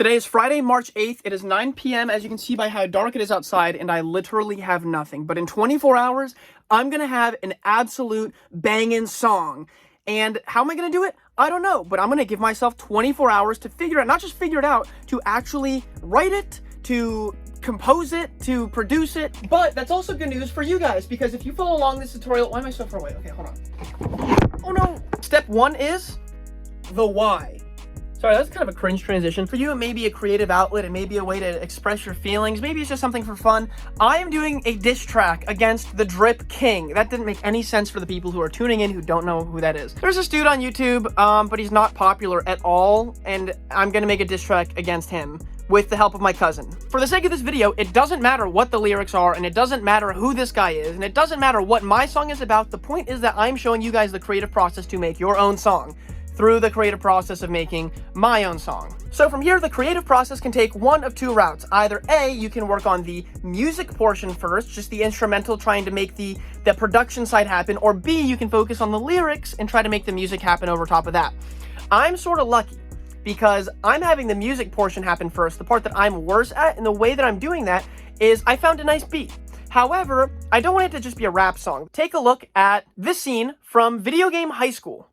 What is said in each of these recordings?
Today is Friday, March 8th. It is 9 p.m. as you can see by how dark it is outside, and I literally have nothing. But in 24 hours, I'm going to have an absolute banging song. And how am I going to do it? I don't know, but I'm going to give myself 24 hours to figure it out, not just figure it out, to actually write it, to compose it, to produce it. But that's also good news for you guys, because if you follow along this tutorial, why am I so far away? Okay, hold on. Oh no! Step one is the why. Sorry, that's kind of a cringe transition. For you, it may be a creative outlet, it may be a way to express your feelings, maybe it's just something for fun. I am doing a diss track against the Drip King. That didn't make any sense for the people who are tuning in who don't know who that is. There's this dude on YouTube, but he's not popular at all, and I'm gonna make a diss track against him with the help of my cousin. For the sake of this video, it doesn't matter what the lyrics are, and it doesn't matter who this guy is, and it doesn't matter what my song is about. The point is that I'm showing you guys the creative process to make your own song through the creative process of making my own song. So from here, the creative process can take one of two routes. Either A, you can work on the music portion first, just the instrumental, trying to make the production side happen, or B, you can focus on the lyrics and try to make the music happen over top of that. I'm sort of lucky because I'm having the music portion happen first, the part that I'm worse at, and the way that I'm doing that is I found a nice beat. However, I don't want it to just be a rap song. Take a look at this scene from Video Game High School.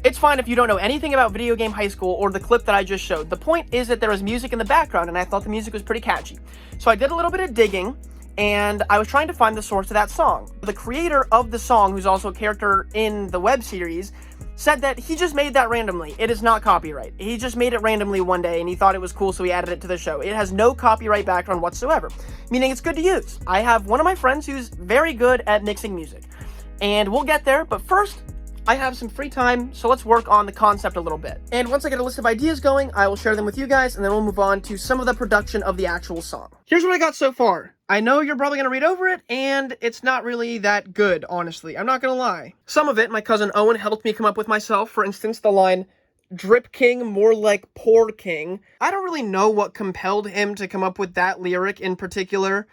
It's fine if you don't know anything about Video Game High School or the clip that I just showed. The point is that there was music in the background, and I thought the music was pretty catchy. So I did a little bit of digging, and I was trying to find the source of that song. The creator of the song, who's also a character in the web series, said that he just made that randomly. It is not copyright. He just made it randomly one day, and he thought it was cool, so he added it to the show. It has no copyright background whatsoever, meaning it's good to use. I have one of my friends who's very good at mixing music, and we'll get there, but first, I have some free time, so let's work on the concept a little bit. And once I get a list of ideas going, I will share them with you guys, and then we'll move on to some of the production of the actual song. Here's what I got so far. I know you're probably gonna read over it, and it's not really that good, honestly. I'm not gonna lie. Some of it, my cousin Owen helped me come up with myself. For instance, the line, "Drip King, more like poor king." I don't really know what compelled him to come up with that lyric in particular,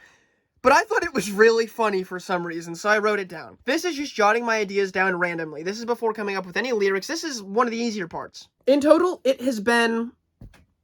but I thought it was really funny for some reason, so I wrote it down. This is just jotting my ideas down randomly. This is before coming up with any lyrics. This is one of the easier parts. In total, it has been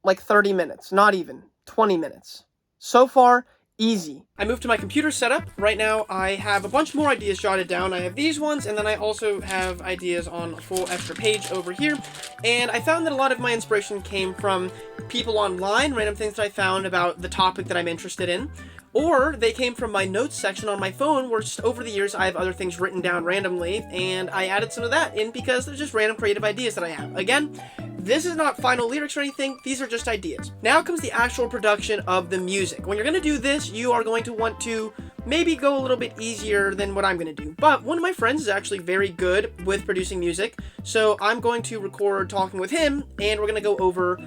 like 30 minutes, not even, 20 minutes. So far, easy. I moved to my computer setup. Right now, I have a bunch more ideas jotted down. I have these ones, and then I also have ideas on a full extra page over here. And I found that a lot of my inspiration came from people online, random things that I found about the topic that I'm interested in. Or they came from my notes section on my phone, where just over the years I have other things written down randomly, and I added some of that in because there's just random creative ideas that I have. Again, this is not final lyrics or anything, these are just ideas. Now comes the actual production of the music. When you're going to do this, you are going to want to maybe go a little bit easier than what I'm going to do. But one of my friends is actually very good with producing music, so I'm going to record talking with him, and we're going to go over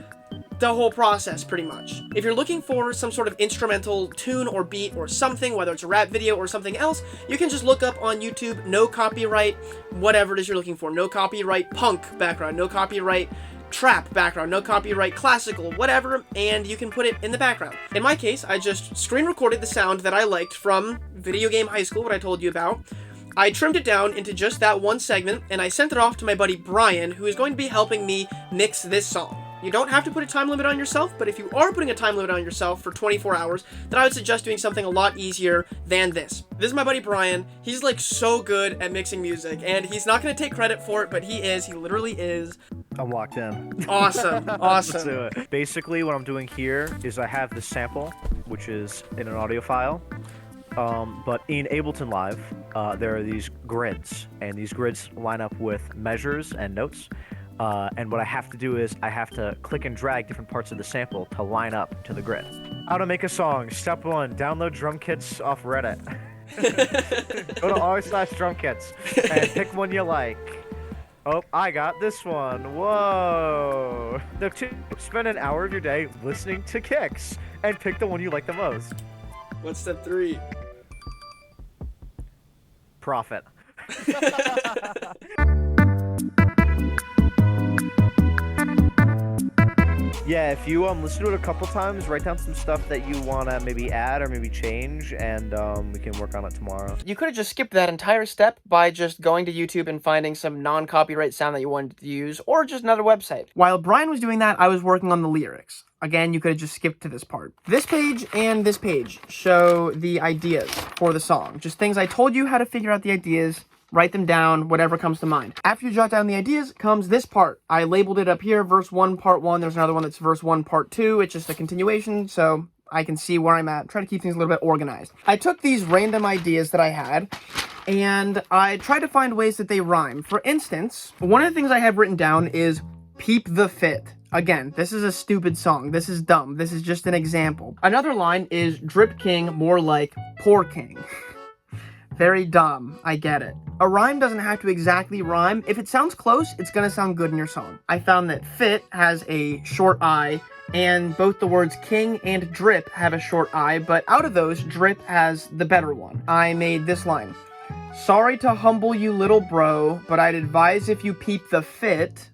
the whole process, pretty much. If you're looking for some sort of instrumental tune or beat or something, whether it's a rap video or something else, you can just look up on YouTube, no copyright, whatever it is you're looking for. No copyright punk background, no copyright trap background, no copyright classical, whatever, and you can put it in the background. In my case, I just screen recorded the sound that I liked from Video Game High School, what I told you about. I trimmed it down into just that one segment, and I sent it off to my buddy Brian, who is going to be helping me mix this song. You don't have to put a time limit on yourself, but if you are putting a time limit on yourself for 24 hours, then I would suggest doing something a lot easier than this. This is my buddy Brian. He's like so good at mixing music, and he's not going to take credit for it, but he literally is. I'm locked in. Awesome, awesome. Let's do it. Basically, what I'm doing here is I have this sample, which is in an audio file. But in Ableton Live, there are these grids, and these grids line up with measures and notes. And what I have to do is I have to click and drag different parts of the sample to line up to the grid. How to make a song. Step 1, download drum kits off Reddit. Go to r/drum kits and pick one you like. Oh, I got this one. Whoa. Step 2, spend an hour of your day listening to kicks and pick the one you like the most. What's step 3? Profit. Yeah, if you listen to it a couple times, write down some stuff that you wanna maybe add or maybe change, and we can work on it tomorrow. You could have just skipped that entire step by just going to YouTube and finding some non-copyright sound that you wanted to use, or just another website. While Brian was doing that, I was working on the lyrics. Again, you could have just skipped to this part. This page and this page show the ideas for the song. Just things I told you how to figure out the ideas. Write them down, whatever comes to mind. After you jot down the ideas comes this part. I labeled it up here, verse 1, part 1. There's another one that's verse 1, part 2. It's just a continuation, so I can see where I'm at. Try to keep things a little bit organized. I took these random ideas that I had, and I tried to find ways that they rhyme. For instance, one of the things I have written down is peep the fit. Again, this is a stupid song. This is dumb. This is just an example. Another line is drip king, more like poor king. Very dumb, I get it. A rhyme doesn't have to exactly rhyme. If it sounds close, it's gonna sound good in your song. I found that fit has a short I, and both the words king and drip have a short I, but out of those, drip has the better one. I made this line. Sorry to humble you, little bro, but I'd advise if you peep the fit,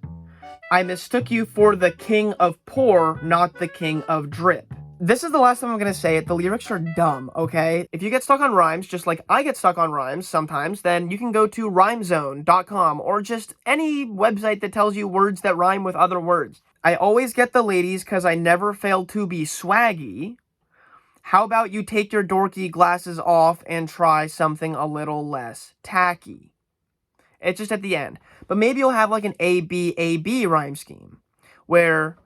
I mistook you for the king of poor, not the king of drip. This is the last time I'm going to say it. The lyrics are dumb, okay? If you get stuck on rhymes, just like I get stuck on rhymes sometimes, then you can go to rhymezone.com or just any website that tells you words that rhyme with other words. I always get the ladies because I never fail to be swaggy. How about you take your dorky glasses off and try something a little less tacky? It's just at the end. But maybe you'll have like an A-B rhyme scheme where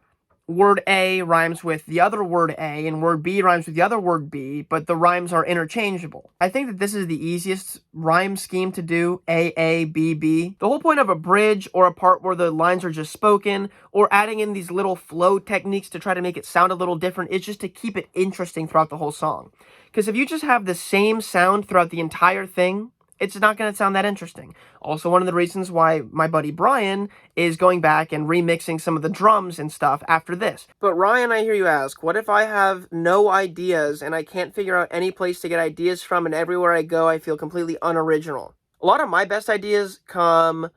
word A rhymes with the other word A, and word B rhymes with the other word B, but the rhymes are interchangeable. I think that this is the easiest rhyme scheme to do, A, B, B. The whole point of a bridge, or a part where the lines are just spoken, or adding in these little flow techniques to try to make it sound a little different, is just to keep it interesting throughout the whole song. Because if you just have the same sound throughout the entire thing, it's not going to sound that interesting. Also, one of the reasons why my buddy Brian is going back and remixing some of the drums and stuff after this. But Ryan, I hear you ask, what if I have no ideas and I can't figure out any place to get ideas from, and everywhere I go I feel completely unoriginal? A lot of my best ideas come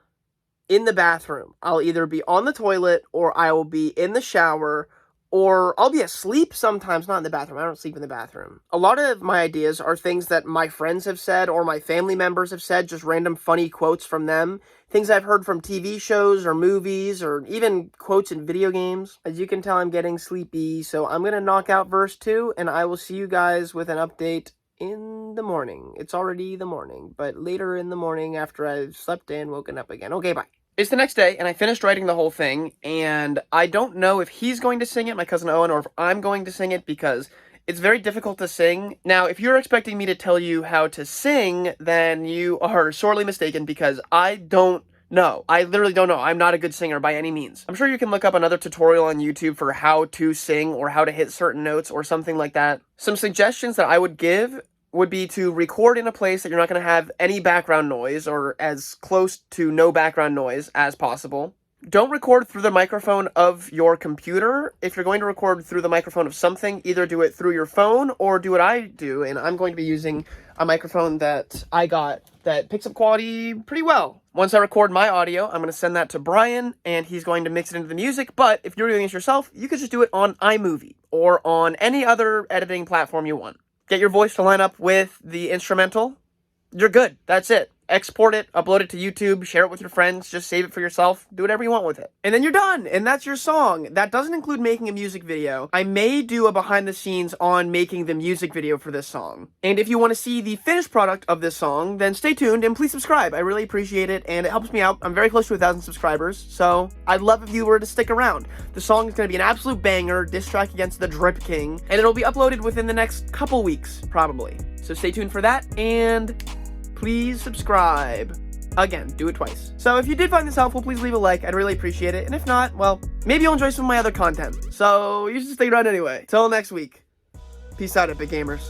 in the bathroom. I'll either be on the toilet, or I will be in the shower, or I'll be asleep sometimes, not in the bathroom. I don't sleep in the bathroom. A lot of my ideas are things that my friends have said or my family members have said, just random funny quotes from them. Things I've heard from TV shows or movies, or even quotes in video games. As you can tell, I'm getting sleepy, so I'm going to knock out verse 2, and I will see you guys with an update in the morning. It's already the morning, but later in the morning after I've slept and woken up again. Okay, bye. It's the next day, and I finished writing the whole thing, and I don't know if he's going to sing it, my cousin Owen, or if I'm going to sing it, because it's very difficult to sing. Now, if you're expecting me to tell you how to sing, then you are sorely mistaken, because I don't know. I literally don't know. I'm not a good singer by any means. I'm sure you can look up another tutorial on YouTube for how to sing, or how to hit certain notes, or something like that. Some suggestions that I would give would be to record in a place that you're not going to have any background noise, or as close to no background noise as possible. Don't record through the microphone of your computer. If you're going to record through the microphone of something, either do it through your phone or do what I do, and I'm going to be using a microphone that I got that picks up quality pretty well. Once I record my audio, I'm going to send that to Brian, and he's going to mix it into the music, but if you're doing this yourself, you could just do it on iMovie or on any other editing platform you want. Get your voice to line up with the instrumental. You're good. That's it. Export it, upload it to YouTube, share it with your friends, just save it for yourself, do whatever you want with it. And then you're done, and that's your song. That doesn't include making a music video. I may do a behind the scenes on making the music video for this song. And if you want to see the finished product of this song, then stay tuned and please subscribe. I really appreciate it, and it helps me out. I'm very close to 1,000 subscribers, so I'd love if you were to stick around. The song is going to be an absolute banger, diss track against the Drip King, and it'll be uploaded within the next couple weeks, probably. So stay tuned for that, and please subscribe. Again, do it twice. So if you did find this helpful, please leave a like. I'd really appreciate it. And if not, well, maybe you'll enjoy some of my other content. So you should stick around anyway. Till next week. Peace out, Epic Gamers.